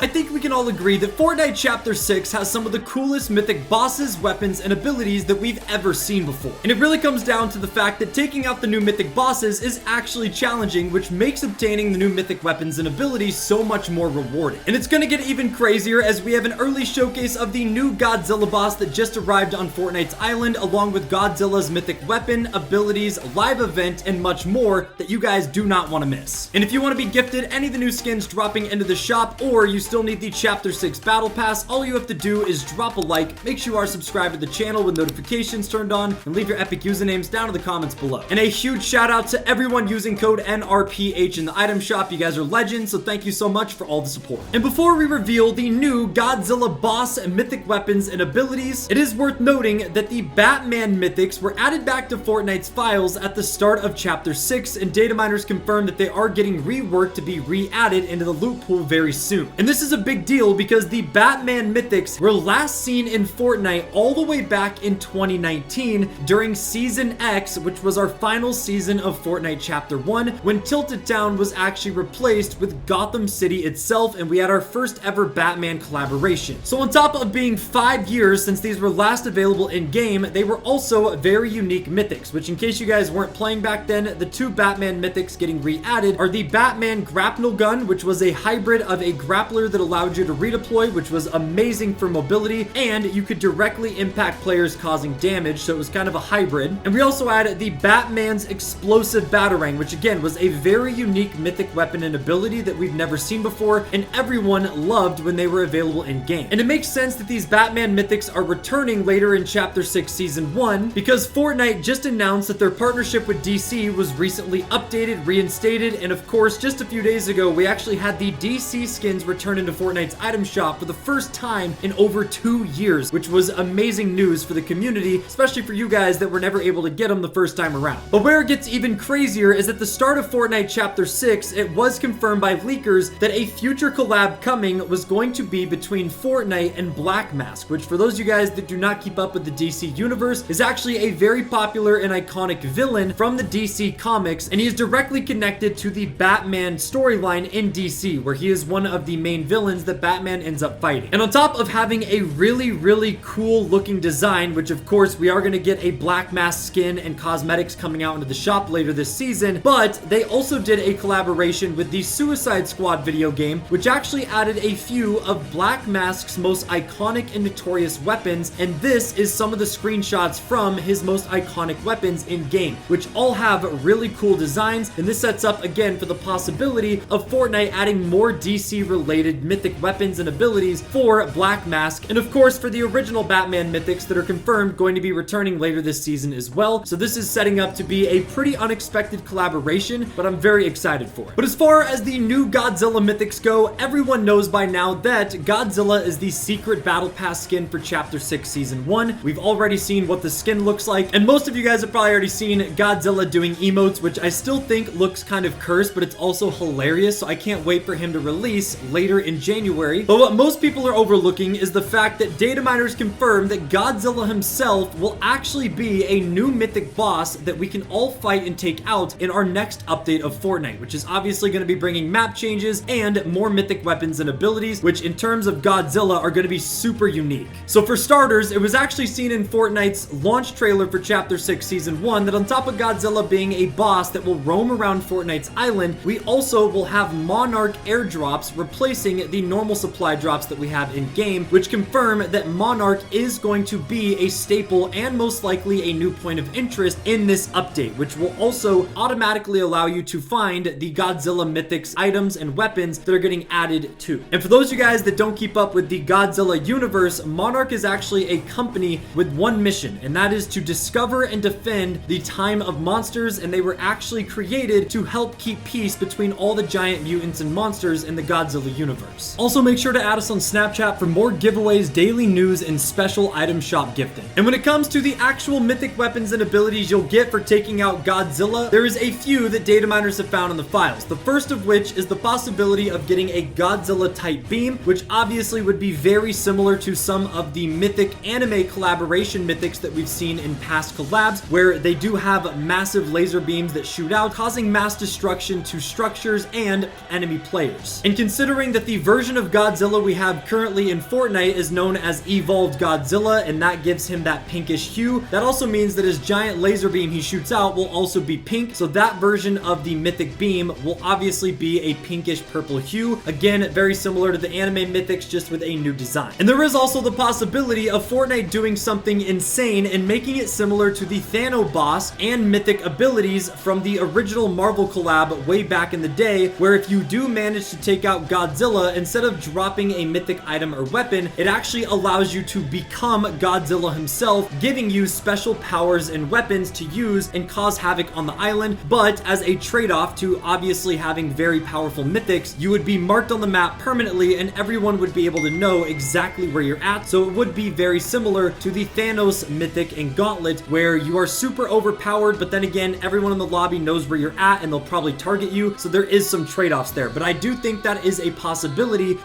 I think we can all agree that Fortnite Chapter 6 has some of the coolest mythic bosses, weapons, and abilities that we've ever seen before. And it really comes down to the fact that taking out the new mythic bosses is actually challenging, which makes obtaining the new mythic weapons and abilities so much more rewarding. And it's gonna get even crazier as we have an early showcase of the new Godzilla boss that just arrived on Fortnite's island, along with Godzilla's mythic weapon, abilities, live event, and much more that you guys do not want to miss. And if you want to be gifted any of the new skins dropping into the shop, or you still need the Chapter 6 Battle Pass, all you have to do is drop a like, make sure you are subscribed to the channel with notifications turned on, and leave your epic usernames down in the comments below. And a huge shout out to everyone using code NRPH in the item shop. You guys are legends, so thank you so much for all the support. And before we reveal the new Godzilla boss and mythic weapons and abilities, it is worth noting that the Batman Mythics were added back to Fortnite's files at the start of Chapter 6, and data miners confirmed that they are getting reworked to be re-added into the loot pool very soon. And this is a big deal because the Batman Mythics were last seen in Fortnite all the way back in 2019 during Season X, which was our final season of Fortnite Chapter 1, when Tilted Town was actually replaced with Gotham City itself, and we had our first ever Batman collaboration. So on top of being 5 years since these were last available in-game, they were also very unique mythics, which in case you guys weren't playing back then, the two Batman mythics getting re-added are the Batman Grapnel Gun, which was a hybrid of a grappler that allowed you to redeploy, which was amazing for mobility, and you could directly impact players causing damage, so it was kind of a hybrid. And we also had the Batman's Explosive Batarang, which again was a very unique mythic weapon and ability that we've never seen before, and everyone loved when they were available in-game. And it makes sense that these Batman mythics are returning later in Chapter 6 Season 1, because Fortnite just announced that their partnership with DC was recently updated, reinstated, and of course, just a few days ago, we actually had the DC skins return into Fortnite's item shop for the first time in over 2 years, which was amazing news for the community, especially for you guys that were never able to get them the first time around. But where it gets even crazier is at the start of Fortnite Chapter 6, it was confirmed by leakers that a future collab coming was going to be between Fortnite and Black Mask, which for those of you guys that do not keep up with the DC universe, is actually a very popular and iconic villain from the DC comics, and he is directly connected to the Batman storyline in DC, where he is one of the main villains that Batman ends up fighting. And on top of having a really cool looking design, which of course we are going to get a Black Mask skin and cosmetics coming out into the shop later this season, but they also did a collaboration with the Suicide Squad video game, which actually added a few of Black Mask's most iconic and notorious weapons, and this is some of the screenshots from his most iconic weapons in game, which all have really cool designs, and this sets up again for the possibility of Fortnite adding more DC related mythic weapons and abilities for Black Mask, and of course for the original Batman mythics that are confirmed going to be returning later this season as well. So this is setting up to be a pretty unexpected collaboration, but I'm very excited for it. But as far as the new Godzilla mythics go, everyone knows by now that Godzilla is the secret battle pass skin for Chapter 6 Season 1. We've already seen what the skin looks like, and most of you guys have probably already seen Godzilla doing emotes, which I still think looks kind of cursed, but it's also hilarious, so I can't wait for him to release later in January. But what most people are overlooking is the fact that data miners confirm that Godzilla himself will actually be a new mythic boss that we can all fight and take out in our next update of Fortnite, which is obviously going to be bringing map changes and more mythic weapons and abilities, which in terms of Godzilla are going to be super unique. So for starters, it was actually seen in Fortnite's launch trailer for Chapter 6 Season 1 that on top of Godzilla being a boss that will roam around Fortnite's island, we also will have Monarch airdrops replacing the normal supply drops that we have in game, which confirm that Monarch is going to be a staple and most likely a new point of interest in this update, which will also automatically allow you to find the Godzilla Mythics items and weapons that are getting added to. And for those of you guys that don't keep up with the Godzilla universe, Monarch is actually a company with one mission, and that is to discover and defend the Time of Monsters, and they were actually created to help keep peace between all the giant mutants and monsters in the Godzilla universe. Also, make sure to add us on Snapchat for more giveaways, daily news, and special item shop gifting. And when it comes to the actual mythic weapons and abilities you'll get for taking out Godzilla, there is a few that data miners have found in the files. The first of which is the possibility of getting a Godzilla type beam, which obviously would be very similar to some of the mythic anime collaboration mythics that we've seen in past collabs, where they do have massive laser beams that shoot out, causing mass destruction to structures and enemy players. And considering that the version of Godzilla we have currently in Fortnite is known as Evolved Godzilla, and that gives him that pinkish hue. That also means that his giant laser beam he shoots out will also be pink, so that version of the Mythic beam will obviously be a pinkish purple hue. Again, very similar to the anime Mythics, just with a new design. And there is also the possibility of Fortnite doing something insane and making it similar to the Thanos boss and Mythic abilities from the original Marvel collab way back in the day, where if you do manage to take out Godzilla, instead of dropping a Mythic item or weapon, it actually allows you to become Godzilla himself, giving you special powers and weapons to use and cause havoc on the island. But as a trade-off to obviously having very powerful Mythics, you would be marked on the map permanently and everyone would be able to know exactly where you're at. So it would be very similar to the Thanos Mythic and Gauntlet, where you are super overpowered, but then again, everyone in the lobby knows where you're at and they'll probably target you. So there is some trade-offs there, but I do think that is a possibility,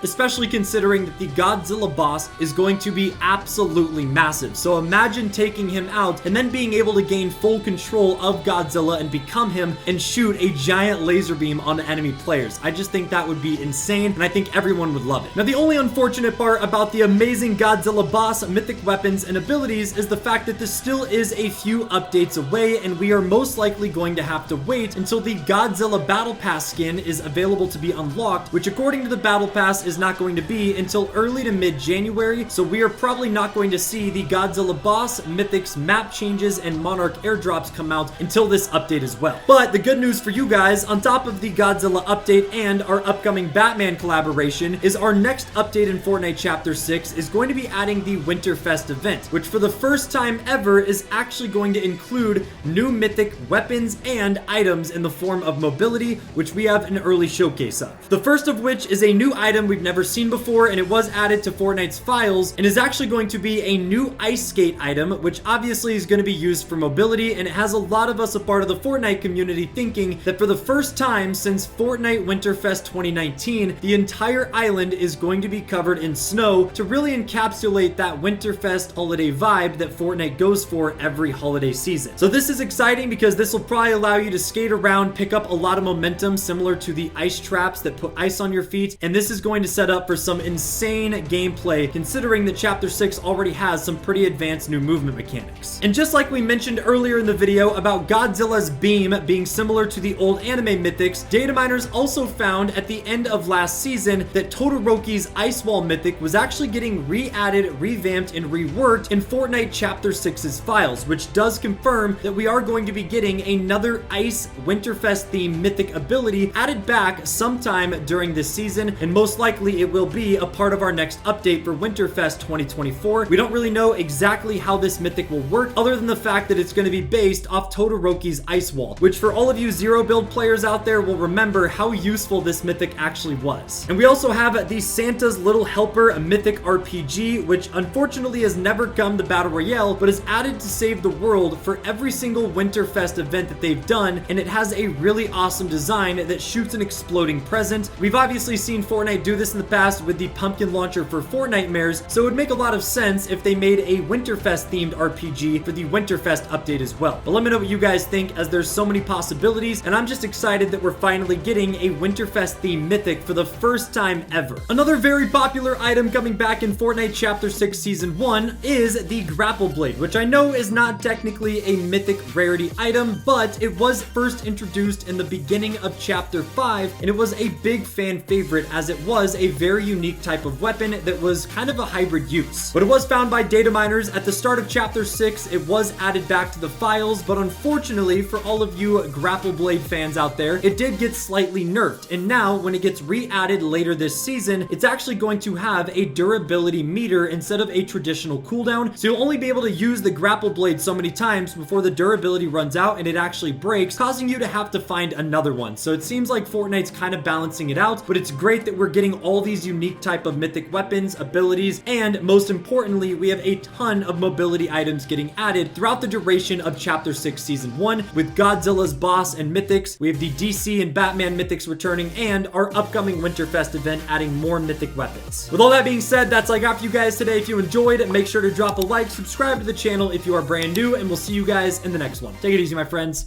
especially considering that the Godzilla boss is going to be absolutely massive. So imagine taking him out and then being able to gain full control of Godzilla and become him and shoot a giant laser beam on enemy players. I just think that would be insane, and I think everyone would love it. Now, the only unfortunate part about the amazing Godzilla boss, mythic weapons, and abilities is the fact that this still is a few updates away, and we are most likely going to have to wait until the Godzilla Battle Pass skin is available to be unlocked, which according to the Battle Pass is not going to be until early to mid-January, so we are probably not going to see the Godzilla boss, mythics, map changes, and Monarch airdrops come out until this update as well. But the good news for you guys, on top of the Godzilla update and our upcoming Batman collaboration, is our next update in Fortnite Chapter 6 is going to be adding the Winterfest event, which for the first time ever is actually going to include new mythic weapons and items in the form of mobility, which we have an early showcase of. The first of which is a new item we've never seen before, and it was added to Fortnite's files, and is actually going to be a new ice skate item, which obviously is going to be used for mobility, and it has a lot of us a part of the Fortnite community thinking that for the first time since Fortnite Winterfest 2019, the entire island is going to be covered in snow to really encapsulate that Winterfest holiday vibe that Fortnite goes for every holiday season. So this is exciting because this will probably allow you to skate around, pick up a lot of momentum similar to the ice traps that put ice on your feet, and this is going to set up for some insane gameplay considering that Chapter 6 already has some pretty advanced new movement mechanics. And just like we mentioned earlier in the video about Godzilla's beam being similar to the old anime mythics, data miners also found at the end of last season that Todoroki's Ice Wall mythic was actually getting re-added, revamped, and reworked in Fortnite Chapter 6's files, which does confirm that we are going to be getting another Ice Winterfest themed mythic ability added back sometime during this season, and most likely it will be a part of our next update for Winterfest 2024. We don't really know exactly how this mythic will work, other than the fact that it's going to be based off Todoroki's Ice Wall, which for all of you zero build players out there will remember how useful this mythic actually was. And we also have the Santa's Little Helper, a mythic RPG, which unfortunately has never come to Battle Royale, but is added to save the world for every single Winterfest event that they've done, and it has a really awesome design that shoots an exploding present. We've obviously seen Fortnite do this in the past with the pumpkin launcher for Fortnitemares, so it would make a lot of sense if they made a Winterfest themed RPG for the Winterfest update as well. But let me know what you guys think, as there's so many possibilities, and I'm just excited that we're finally getting a Winterfest themed mythic for the first time ever. Another very popular item coming back in Fortnite Chapter 6 Season 1 is the Grapple Blade, which I know is not technically a mythic rarity item, but it was first introduced in the beginning of Chapter 5, and it was a big fan favorite as it was a very unique type of weapon that was kind of a hybrid use. But it was found by data miners at the start of Chapter 6. It was added back to the files, but unfortunately for all of you Grapple Blade fans out there, it did get slightly nerfed, and now when it gets re-added later this season, it's actually going to have a durability meter instead of a traditional cooldown, so you'll only be able to use the Grapple Blade so many times before the durability runs out and it actually breaks, causing you to have to find another one. So it seems like Fortnite's kind of balancing it out, but it's great that we're getting all these unique type of mythic weapons, abilities, and most importantly, we have a ton of mobility items getting added throughout the duration of Chapter 6 Season 1, with Godzilla's boss and mythics. We have the DC and Batman mythics returning, and our upcoming Winterfest event adding more mythic weapons. With all that being said, that's all I got for you guys today. If you enjoyed, make sure to drop a like, subscribe to the channel if you are brand new, and we'll see you guys in the next one. Take it easy, my friends.